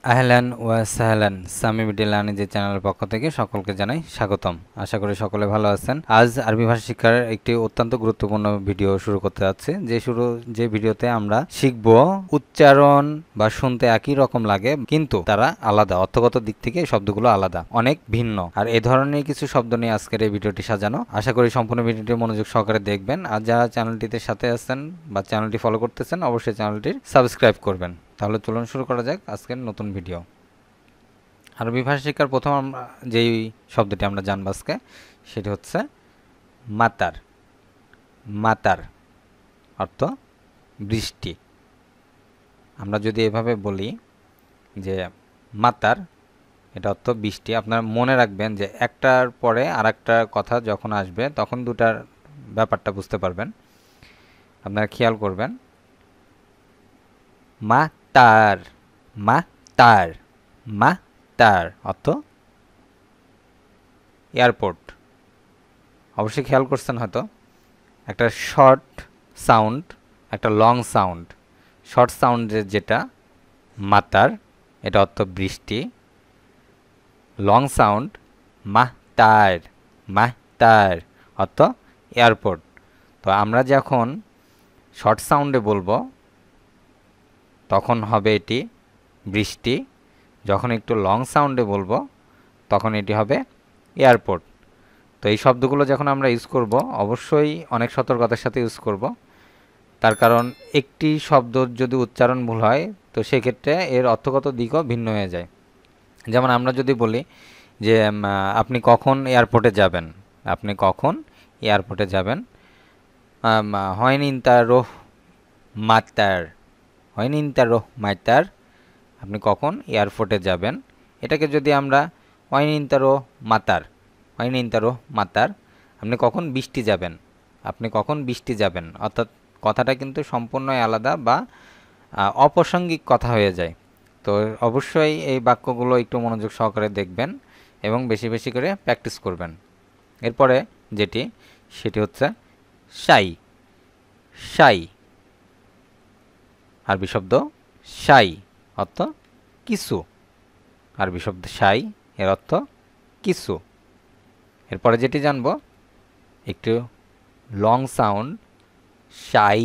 আহলান ওয়া সাহলান সামি ভিডিও যে চ্যানেলের পক্ষ থেকে সকলকে জানাই স্বাগতম। আশা করি সকলে ভালো আছেন। আজ আরবি ভাষা শিক্ষার একটি অত্যন্ত গুরুত্বপূর্ণ ভিডিও শুরু করতে যাচ্ছি। যে ভিডিওতে আমরা শিখব উচ্চারণ বা শুনতে একই রকম লাগে কিন্তু তারা আলাদা, অর্থগত দিক থেকে এই শব্দগুলো আলাদা, অনেক ভিন্ন। আর এই ধরনের কিছু শব্দ নিয়ে আজকের এই ভিডিওটি সাজানো। আশা করি সম্পূর্ণ ভিডিওটি মনোযোগ সহকারে দেখবেন। আর যারা চ্যানেলটিতে সাথে আছেন বা চ্যানেলটি ফলো করতেছেন অবশ্যই চ্যানেলটির সাবস্ক্রাইব করবেন। তাহলে চলুন শুরু করা যাক আজকের নতুন ভিডিও। আরবি ভাষা শিক্ষার প্রথম আমরা যেই শব্দটি আমরা জানব আজকে সেটি হচ্ছে মাতার। মাতার অর্থ বৃষ্টি। আমরা যদি এভাবে বলি যে মাতার, এটা অর্থ বৃষ্টি। আপনারা মনে রাখবেন যে একটার পরে আর একটা কথা যখন আসবে তখন দুটার ব্যাপারটা বুঝতে পারবেন। আপনারা খেয়াল করবেন। মাতার, মাতার, মাতার অর্থ এয়ারপোর্ট। অবশ্যই খেয়াল করছেন হয়তো, একটা শর্ট সাউন্ড, একটা লং সাউন্ড। শর্ট সাউন্ডের যেটা মাতার, এটা অর্থ বৃষ্টি। লং সাউন্ড মাতার, মাতার অর্থ এয়ারপোর্ট। তো আমরা যখন শর্ট সাউন্ডে বলবো তখন হবে এটি বৃষ্টি। যখন একটু লং সাউন্ডে বলবো তখন এটি হবে এয়ারপোর্ট। তো এই শব্দগুলো যখন আমরা ইউজ করব অবশ্যই অনেক সতর্কতার সাথে ইউজ করব। তার কারণ একটি শব্দ যদি উচ্চারণ ভুল হয় তো সেক্ষেত্রে এর অর্থগত দিকও ভিন্ন হয়ে যায়। যেমন আমরা যদি বলি যে আপনি কখন এয়ারপোর্টে যাবেন, আপনি কখন এয়ারপোর্টে যাবেন, হয়নি তার রোহ মাতার, হয়নি তার রোহ মাতার, আপনি কখন এয়ারপোর্টে যাবেন। এটাকে যদি আমরা ওয়াইনিনতারো মাতার, ওয়াইনিনতারো মাতার, আপনি কখন বৃষ্টি যাবেন, আপনি কখন বৃষ্টি যাবেন, অর্থাৎ কথাটা কিন্তু সম্পূর্ণই আলাদা বা অপ্রাসঙ্গিক কথা হয়ে যায়। তো অবশ্যই এই বাক্যগুলো একটু মনোযোগ সহকারে দেখবেন এবং বেশি বেশি করে প্র্যাকটিস করবেন। এরপরে যেটি সেটি হচ্ছে শাই। শাই আরবি শব্দ শাই অর্থ কিছু। আরবি শব্দ শাই এর অর্থ কিছু। এরপরে যেটি জানব একটু লং সাউন্ড শাই।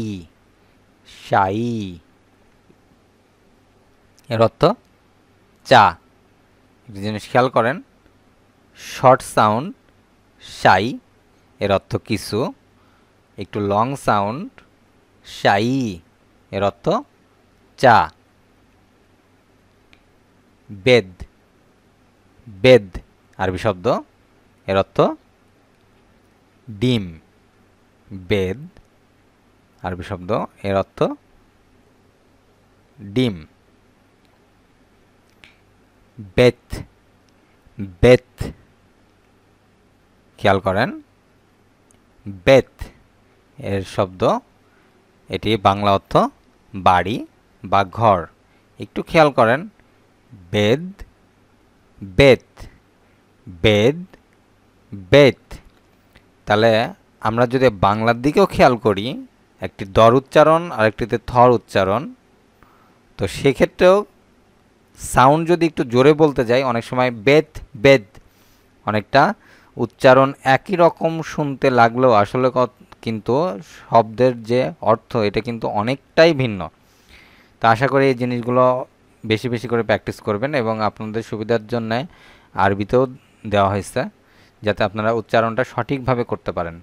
শাই এর অর্থ চা। একটি জিনিস খেয়াল করেন, শর্ট সাউন্ড শাই এর অর্থ কিছু, একটু লং সাউন্ড শাই এর অর্থ চা। বেদ। বেদ আরবি শব্দ এর অর্থ ডিম। বেদ আরবি শব্দ এর অর্থ ডিম। বেত। বেত খেয়াল করেন, বেত এর শব্দ, এটি বাংলা অর্থ বাড়ি বা ঘর। একটু খেয়াল করেন, বেদ, বেত, বেদ, বেত। তাহলে আমরা যদি বাংলার দিকেও খেয়াল করি, একটি দর উচ্চারণ আর একটিতে থর উচ্চারণ, তো সেক্ষেত্রেও সাউন্ড যদি একটু জোরে বলতে যাই অনেক সময় বেদ, বেদ অনেকটা উচ্চারণ একই রকম শুনতে লাগলেও আসলে কিন্তু শব্দের যে অর্থ এটা কিন্তু অনেকটাই ভিন্ন। তো আশা করি এই জিনিসগুলো বেশি বেশি করে প্র্যাকটিস করবেন এবং আপনাদের সুবিধার জন্য আরবিতেও দেওয়া হয়েছে যাতে আপনারা উচ্চারণটা সঠিকভাবে করতে পারেন।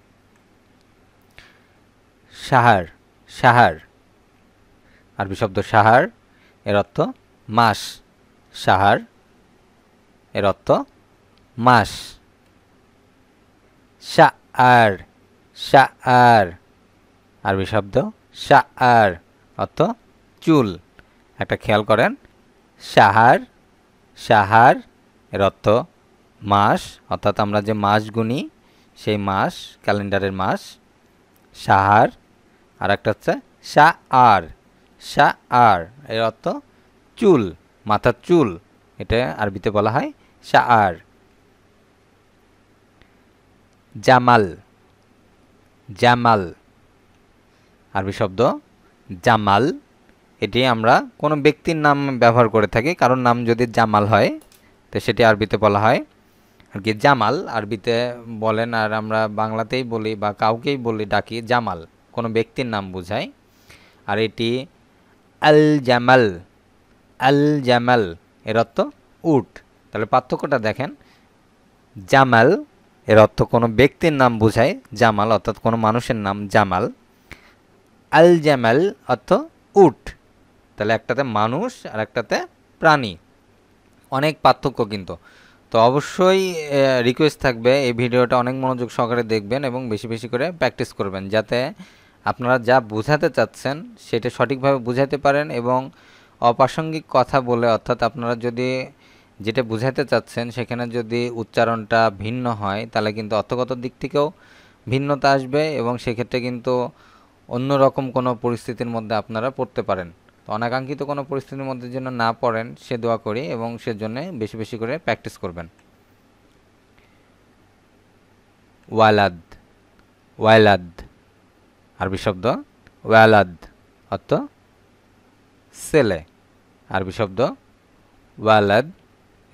সাহার। সাহার আরবি শব্দ সাহার এর অর্থ মাস। সাহার এর অর্থ মাস। শাআর। শাআর আরবি শব্দ শাআর অর্থ চুল। একটা খেয়াল করেন, সাহার, সাহার এর অর্থ মাস, অর্থাৎ আমরা যে মাস গুনি সেই মাস, ক্যালেন্ডারের মাস সাহার। আর একটা হচ্ছে শাআর। শাআর এর অর্থ চুল, মাথার চুল, এটা আরবিতে বলা হয় শাআর। জামাল। জামাল আরবি শব্দ জামাল এটি আমরা কোনো ব্যক্তির নাম ব্যবহার করে থাকি। কারণ নাম যদি জামাল হয় তো সেটি আরবিতে বলা হয় আর কি জামাল, আরবিতে বলেন, আর আমরা বাংলাতেই বলি বা কাউকেই বলি ডাকি জামাল, কোনো ব্যক্তির নাম বোঝায়। আর এটি আল জামাল, আল জামাল এর অর্থ উট। তাহলে পার্থক্যটা দেখেন, জামাল এর অর্থ কোনো ব্যক্তির নাম বোঝায়, জামাল অর্থাৎ কোনো মানুষের নাম জামাল। আল জামাল অর্থ উট। তাহলে একটাতে মানুষ আর একটাতে প্রাণী, অনেক পার্থক্য কিন্তু। তো অবশ্যই রিকোয়েস্ট থাকবে এই ভিডিওটা অনেক মনোযোগ সহকারে দেখবেন এবং বেশি বেশি করে প্র্যাকটিস করবেন, যাতে আপনারা যা বোঝাতে চাচ্ছেন সেটা সঠিকভাবে বুঝাতে পারেন। এবং অপ্রাসঙ্গিক কথা বলে, অর্থাৎ আপনারা যদি যেটা বুঝাতে চাচ্ছেন সেখানে যদি উচ্চারণটা ভিন্ন হয় তাহলে কিন্তু অর্থগত দিক থেকেও ভিন্নতা আসবে এবং সেক্ষেত্রে কিন্তু অন্যরকম কোনো পরিস্থিতির মধ্যে আপনারা পড়তে পারেন। তো অনাকাঙ্ক্ষিত কোনো পরিস্থিতির মধ্যে যেন না পড়েন সে দোয়া করি এবং সেজন্য বেশি বেশি করে প্র্যাকটিস করবেন। ওয়ালাদ, ওয়ালাদ আরবি শব্দ, ওয়ালাদ অর্থ ছেলে। আরবি শব্দ ওয়ালাদ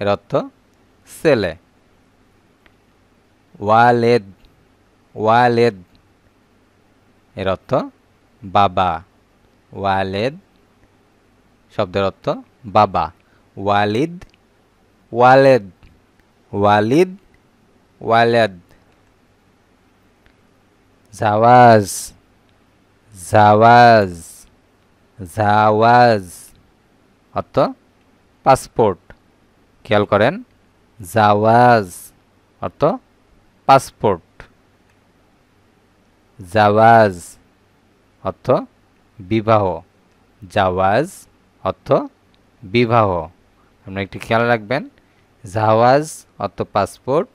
এর অর্থ ছেলে। ওয়ালেদ, ওয়ালেদ এর অর্থ বাবা। ওয়ালেদ শব্দের অর্থ বাবা। ওয়ালিদ, ওয়ালেদ, ওয়ালিদ, ওয়ালেদ। জাওয়াজ, জাওয়াজ, জাওয়াজ অর্থ পাসপোর্ট। খেয়াল করেন, জাওয়াজ অর্থ পাসপোর্ট। জাওয়াজ অর্থ বিবাহ। জাওয়াজ অর্থ বিবাহ। আপনারা একটু খেয়াল রাখবেন, জাওয়াজ অর্থ পাসপোর্ট,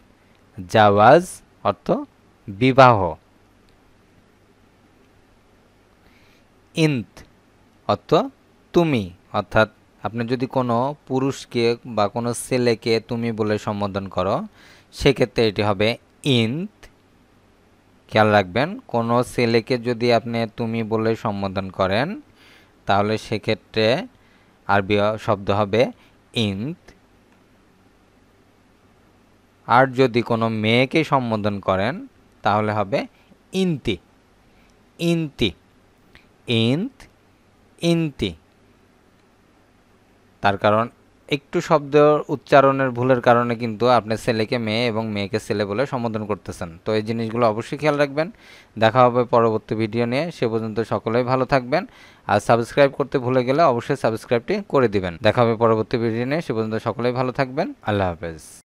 জাওয়াজ অর্থ বিবাহ। ইন্ত অর্থ তুমি, অর্থাৎ আপনি যদি কোনো পুরুষকে বা কোনো ছেলেকে তুমি বলে সম্বোধন করো সেক্ষেত্রে এটি হবে ইন্ত। খেয়াল রাখবেন, কোনো ছেলেকে যদি আপনি তুমি বলে সম্বোধন করেন তাহলে সেক্ষেত্রে আরবি শব্দ হবে ইন্ত। আর যদি কোনো মেয়েকে সম্বোধন করেন তাহলে হবে ইন্তি, ইন্তি, ইন্ত, ইন্তি। তার কারণ একটু শব্দ উচ্চারণের ভুলের কারণে কিন্তু আপনি ছেলেকে মেয়ে এবং মেয়েকে ছেলে বলে সম্বোধন করতেছেন। তো এই জিনিসগুলো অবশ্যই খেয়াল রাখবেন। দেখা হবে পরবর্তী ভিডিও নিয়ে, সে পর্যন্ত সকলেই ভালো থাকবেন। আর সাবস্ক্রাইব করতে ভুলে গেলে অবশ্যই সাবস্ক্রাইবটি করে দিবেন। দেখা হবে পরবর্তী ভিডিও নিয়ে, সে পর্যন্ত সকলেই ভালো থাকবেন। আল্লাহ হাফেজ।